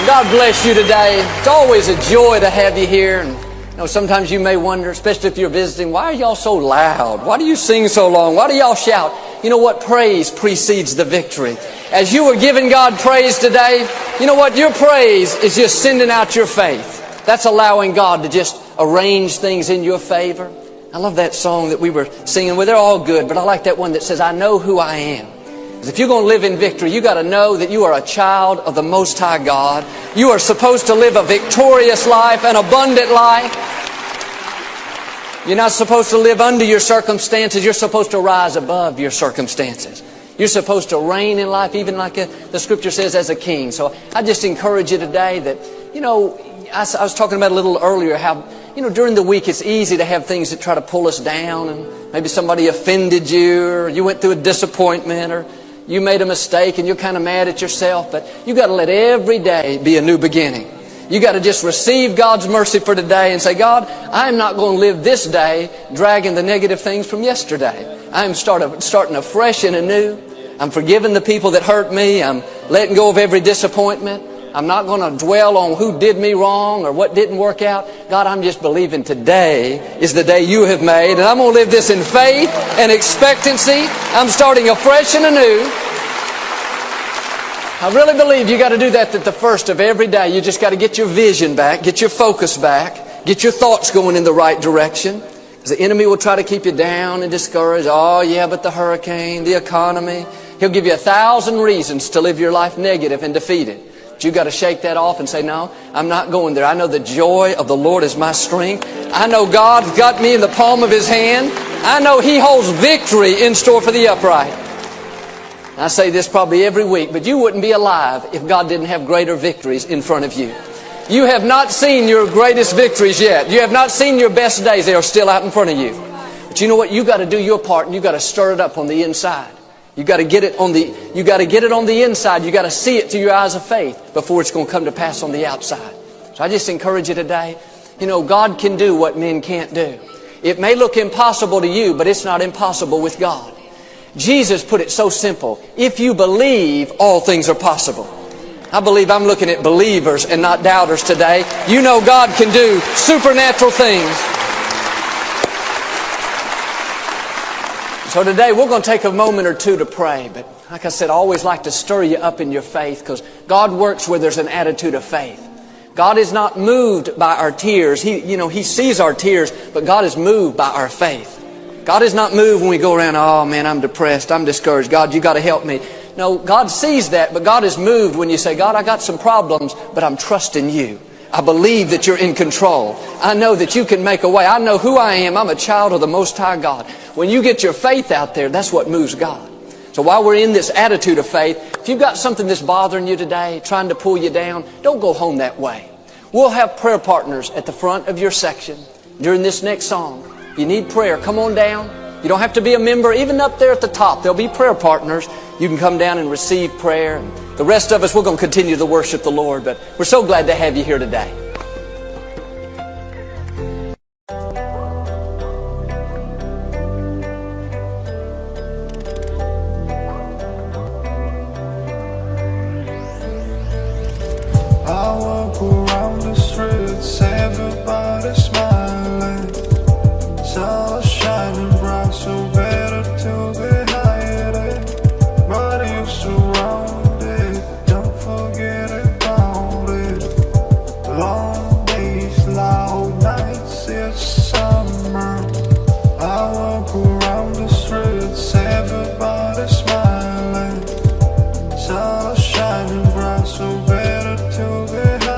God bless you today. It's always a joy to have you here. And sometimes you may wonder, especially if you're visiting, why are y'all so loud? Why do you sing so long? Why do y'all shout? You know what? Praise precedes the victory. As you are giving God praise today, you know what? Your praise is just sending out your faith. That's allowing God to just arrange things in your favor. I love that song that we were singing. Well, they're all good, but I like that one that says, I know who I am. If you're going to live in victory, you got to know that you are a child of the Most High God. You are supposed to live a victorious life, an abundant life. You're not supposed to live under your circumstances. You're supposed to rise above your circumstances. You're supposed to reign in life, even like the Scripture says, as a king. So I just encourage you today that, I was talking about a little earlier how, during the week it's easy to have things that try to pull us down, and maybe somebody offended you, or you went through a disappointment, or you made a mistake and you're kind of mad at yourself. But you got to let every day be a new beginning. You got to just receive God's mercy for today and say, God, I'm not going to live this day dragging the negative things from yesterday. I'm starting afresh and anew. I'm forgiving the people that hurt me. I'm letting go of every disappointment. I'm not going to dwell on who did me wrong or what didn't work out. God, I'm just believing today is the day you have made, and I'm going to live this in faith and expectancy. I'm starting afresh and anew. I really believe you got to do that at the first of every day. You just got to get your vision back, get your focus back, get your thoughts going in the right direction. Because the enemy will try to keep you down and discouraged. Oh, yeah, but the hurricane, the economy. He'll give you 1,000 reasons to live your life negative and defeated. But you got to shake that off and say, no, I'm not going there. I know the joy of the Lord is my strength. I know God's got me in the palm of His hand. I know He holds victory in store for the upright. I say this probably every week, but you wouldn't be alive if God didn't have greater victories in front of you. You have not seen your greatest victories yet. You have not seen your best days. They are still out in front of you. But you know what? You got to do your part, and you got to stir it up on the inside. You got to get it on the inside. You got to see it through your eyes of faith before it's going to come to pass on the outside. So I just encourage you today. God can do what men can't do. It may look impossible to you, but it's not impossible with God. Jesus put it so simple. If you believe, all things are possible. I believe I'm looking at believers and not doubters today. You know God can do supernatural things. So today we're going to take a moment or two to pray. But like I said, I always like to stir you up in your faith, because God works where there's an attitude of faith. God is not moved by our tears. He sees our tears, but God is moved by our faith. God is not moved when we go around, oh man, I'm depressed, I'm discouraged. God, you got to help me. No, God sees that, but God is moved when you say, God, I got some problems, but I'm trusting you. I believe that you're in control. I know that you can make a way. I know who I am. I'm a child of the Most High God. When you get your faith out there, that's what moves God. So while we're in this attitude of faith, if you've got something that's bothering you today, trying to pull you down, don't go home that way. We'll have prayer partners at the front of your section during this next song. If you need prayer, come on down. You don't have to be a member. Even up there at the top, there'll be prayer partners. You can come down and receive prayer. And the rest of us, we're going to continue to worship the Lord. But we're so glad to have you here today. I walk around the streets, everybody smiling. Sun shining bright, so better to be hiding. But you surrounded, don't forget about it. Long days, loud nights, it's summer. I walk around the streets, everybody smiling. Sun shining bright, so better to be hiding.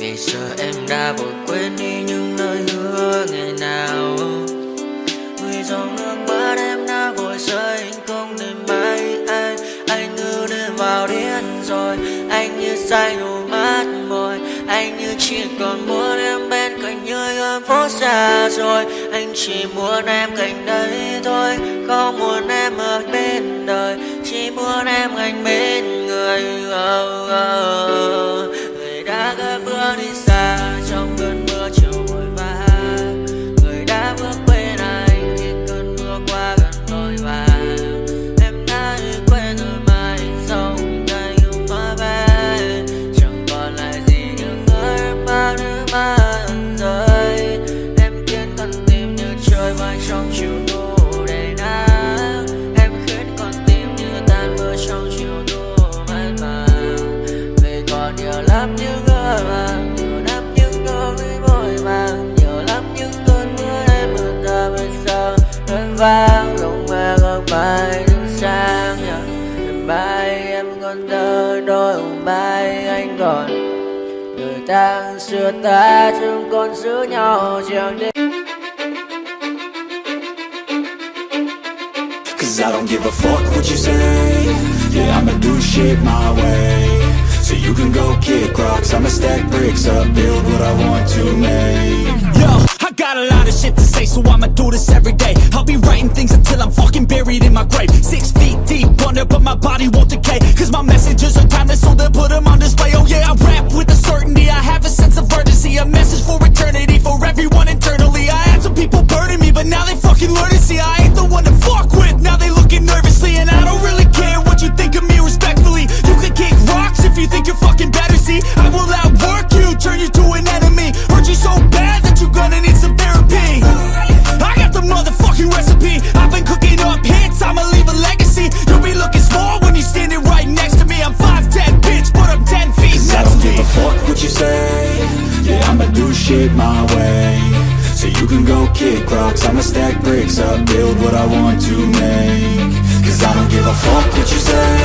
Vì sợ em đã vội quên đi những lời hứa ngày nào. Vì dòng nước mắt em đã vội rơi, anh không thể mãi anh như đêm vào điên rồi. Anh như say đôi mắt môi, anh như chỉ còn muốn em bên cạnh như ở phố xa rồi. Anh chỉ muốn em cạnh đấy thôi, không muốn em ở bên đời, chỉ muốn em anh bên người. Người đã gỡ bước đi xa trong cơn mưa chiều vội vã, người đã bước quên anh khi cơn mưa qua gần vội vã. Em đã quên rồi mà anh sau tay không nói về, chẳng còn lại gì những người em bao nước mắt rơi. Em khiến con tim như trôi vai trong chiều thu đầy nắng, em khiến con tim như tan mưa trong chiều thu mát màng. Vì còn nhiều lắm những người mà nhiều lắm những nỗi vội vàng, nhiều lắm những cơn mưa em mưa ta bây giờ đơn vang không mơ không mai đứng sang. Đêm mai em còn thơ đôi hôm mai anh còn người ta xưa ta chúng còn giữ nhau chẳng đêm. Cause I don't give a fuck what you say. Yeah, I'ma do shit my way. So you can go kick rocks, I'ma stack bricks up, build what I want to make. Yo, I got a lot of shit to say, so I'ma do this every day. I'll be writing things until I'm fucking buried in my grave. 6 feet deep under, but my body won't decay. Cause my messages are timeless, so they'll put them on display. Oh yeah, I rap with a certainty, I have a sense of urgency. A message for eternity, for everyone internally. I had some people burning me, but now they fucking learn to see I ain't the one to fuck with, now they looking nervously. And I don't really care what you think of me respectfully. You can kick rocks if you think you're fucking better, see I will outwork you, turn you to an enemy. Hurt you so bad that you're gonna need some therapy. I got the motherfucking recipe, I've been cooking up hits, I'ma leave a legacy. You'll be looking small when you're standing right next to me. I'm 5'10", bitch, but I'm 10 feet Cause next I don't to me. give a fuck what you say. Yeah, I'ma do shit my way. So you can go kick rocks, I'ma stack bricks up, build what I want to make. Cause I don't give a fuck what you say.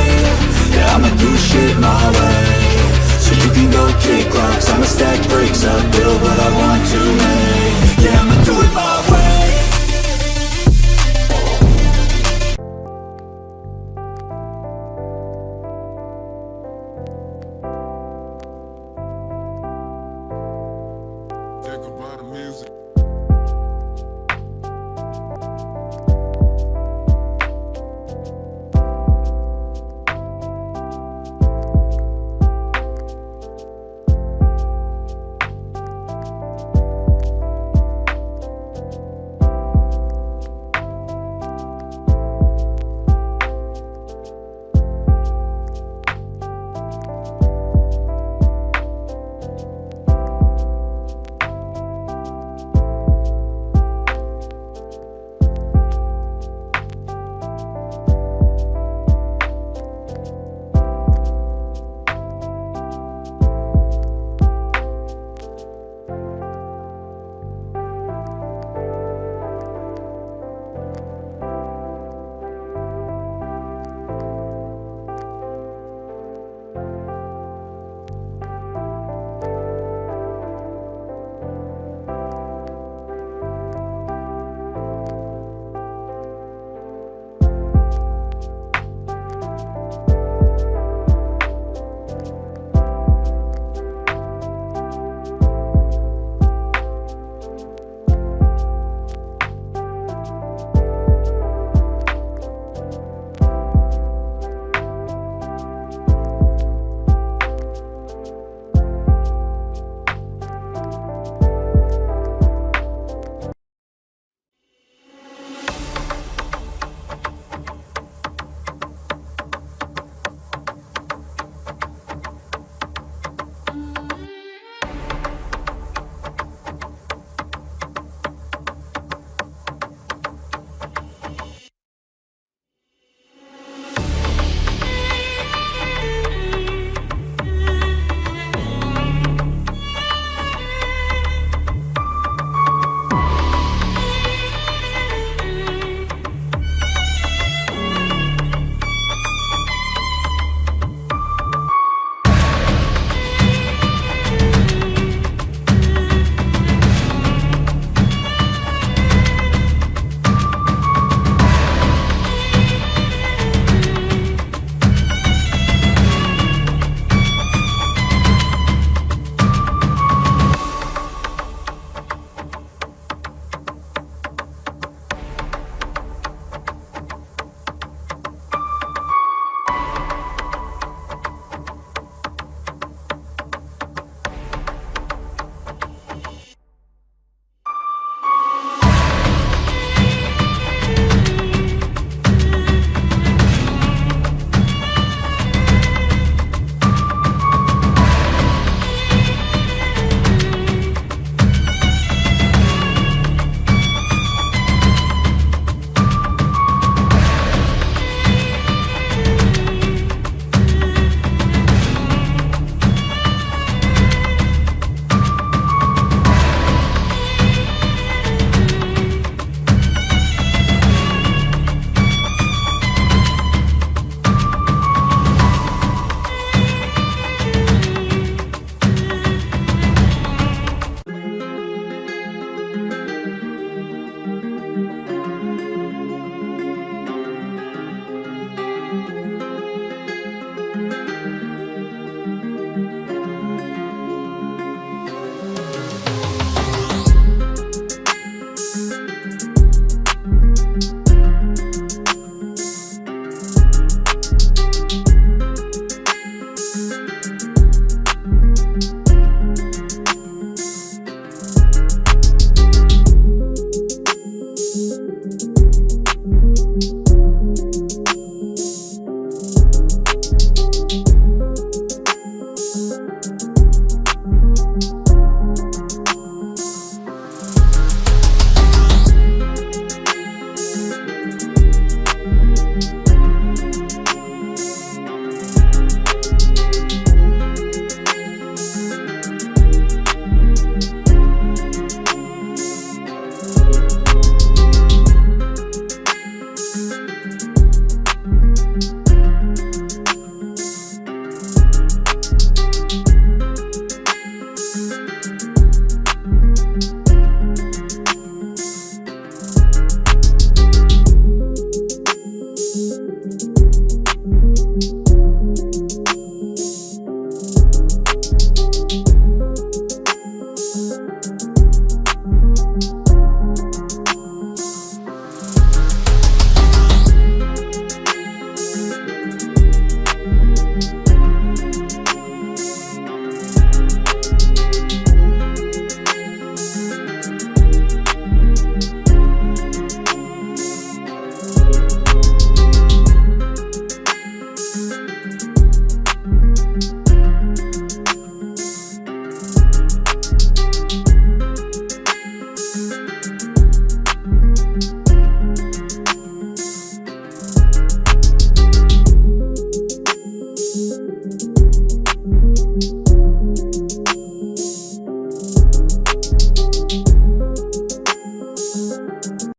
Yeah, I'ma do shit my way. So you can go kick rocks, I'ma stack bricks up, build what I want to make. Yeah, I'ma do it my way. Think about the music.